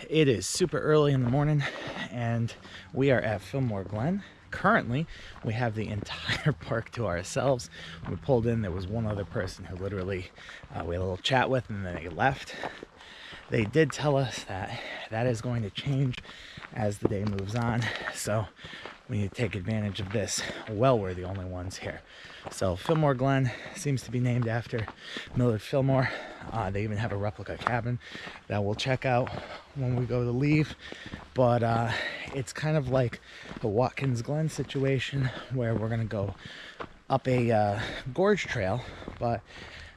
It is super early in the morning and we are at Fillmore Glen. Currently, we have the entire park to ourselves. When we pulled in, there was one other person who literally we had a little chat with and then they left. They did tell us that that is going to change as the day moves on. So we need to take advantage of this. Well, we're the only ones here. So Fillmore Glen seems to be named after Millard Fillmore. They even have a replica cabin that we'll check out when we go to leave. But it's kind of like the Watkins Glen situation where we're gonna go up a gorge trail, but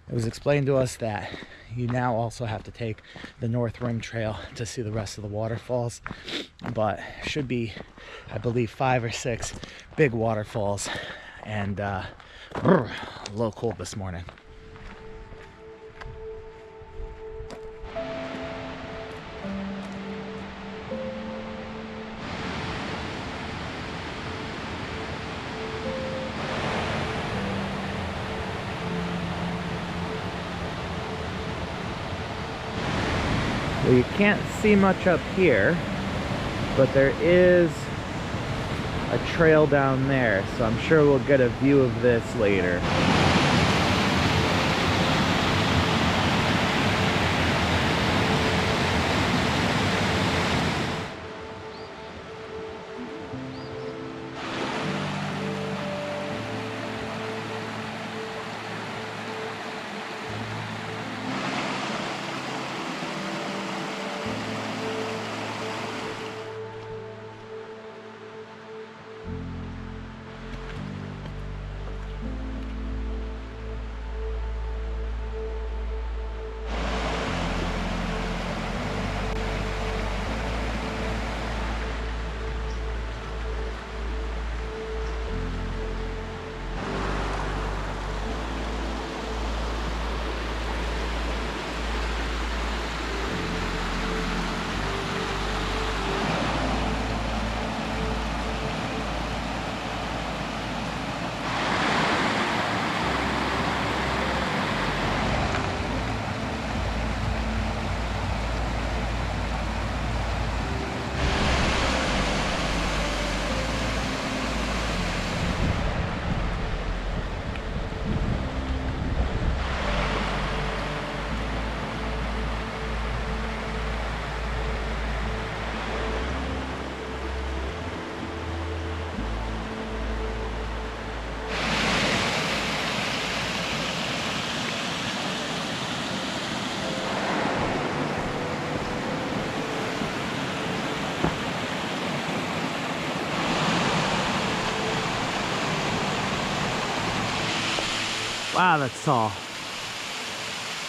it was explained to us that you now also have to take the North Rim Trail to see the rest of the waterfalls. But should be, I believe, 5 or 6 big waterfalls. And a little cold this morning. Well, you can't see much up here, but there is a trail down there, so I'm sure we'll get a view of this later. Wow, that's tall.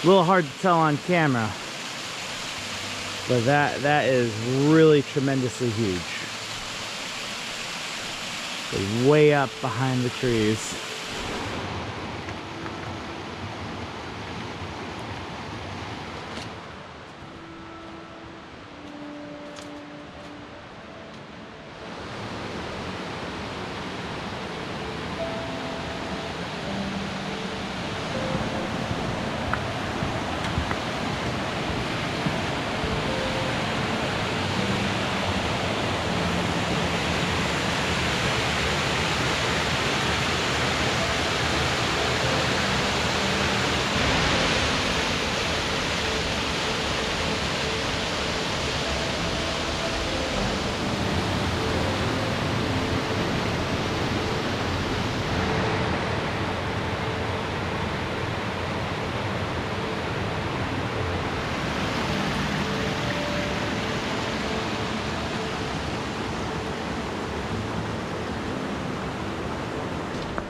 A little hard to tell on camera, but that is really tremendously huge. It's way up behind the trees.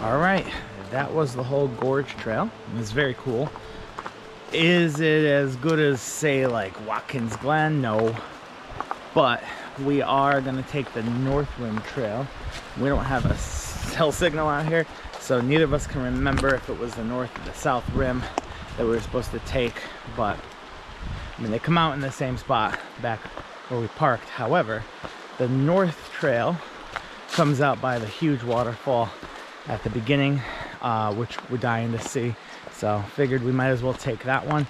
All right, that was the whole gorge trail. It was very cool. Is it as good as, say, like Watkins Glen? No. But we are gonna take the North Rim Trail. We don't have a cell signal out here, so neither of us can remember if it was the North or the South Rim that we were supposed to take. But I mean, they come out in the same spot back where we parked. However, the North Trail comes out by the huge waterfall at the beginning, which we're dying to see. So figured we might as well take that one.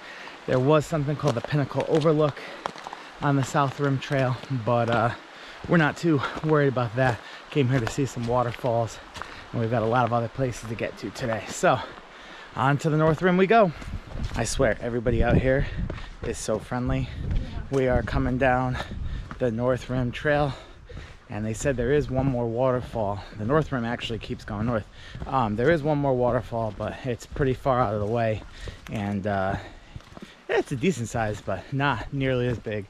There was something called the Pinnacle Overlook on the South Rim Trail, but we're not too worried about that. Came here to see some waterfalls, and we've got a lot of other places to get to today. So on to the North Rim we go. I swear, everybody out here is so friendly. We are coming down the North Rim Trail, and they said there is one more waterfall. The North Rim actually keeps going north. There is one more waterfall, but it's pretty far out of the way, and it's a decent size, but not nearly as big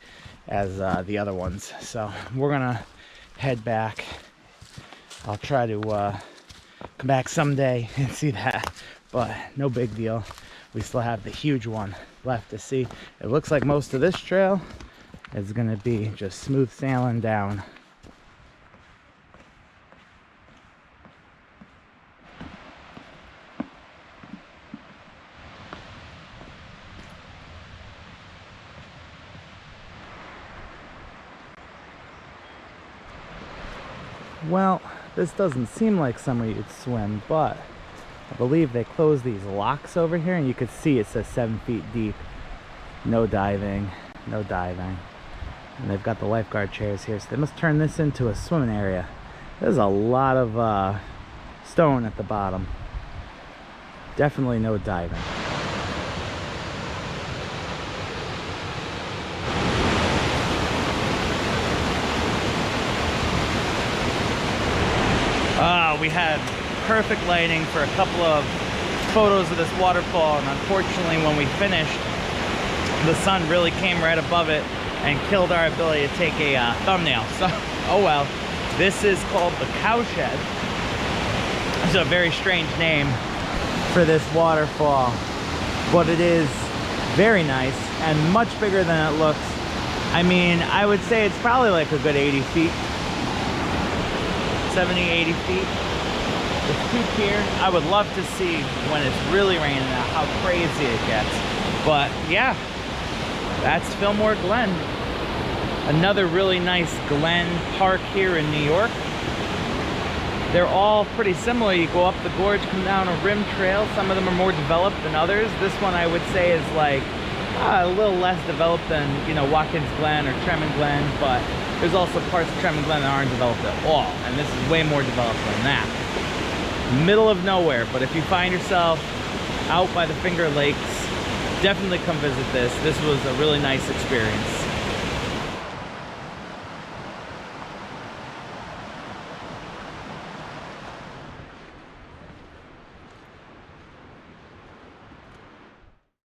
as the other ones. So we're gonna head back. I'll try to come back someday and see that, but no big deal. We still have the huge one left to see. It looks like most of this trail is gonna be just smooth sailing down. Well, this doesn't seem like somewhere you'd swim, but I believe they closed these locks over here, and you can see it says 7 feet deep. No diving, no diving. And they've got the lifeguard chairs here, so they must turn this into a swimming area. There's a lot of stone at the bottom. Definitely no diving. We had perfect lighting for a couple of photos of this waterfall, and unfortunately when we finished, the sun really came right above it and killed our ability to take a thumbnail. So, oh well. This is called the Cowshed. It's a very strange name for this waterfall, but it is very nice and much bigger than it looks. I mean, I would say it's probably like a good 80 feet. 70, 80 feet. It's peak here. I would love to see when it's really raining out how crazy it gets. But yeah, that's Fillmore Glen. Another really nice glen park here in New York. They're all pretty similar. You go up the gorge, come down a rim trail. Some of them are more developed than others. This one I would say is like a little less developed than, you know, Watkins Glen or Tremont Glen, but there's also parts of Tremont Glen that aren't developed at all, and this is way more developed than that. Middle of nowhere, but if you find yourself out by the Finger Lakes, definitely come visit this. This was a really nice experience.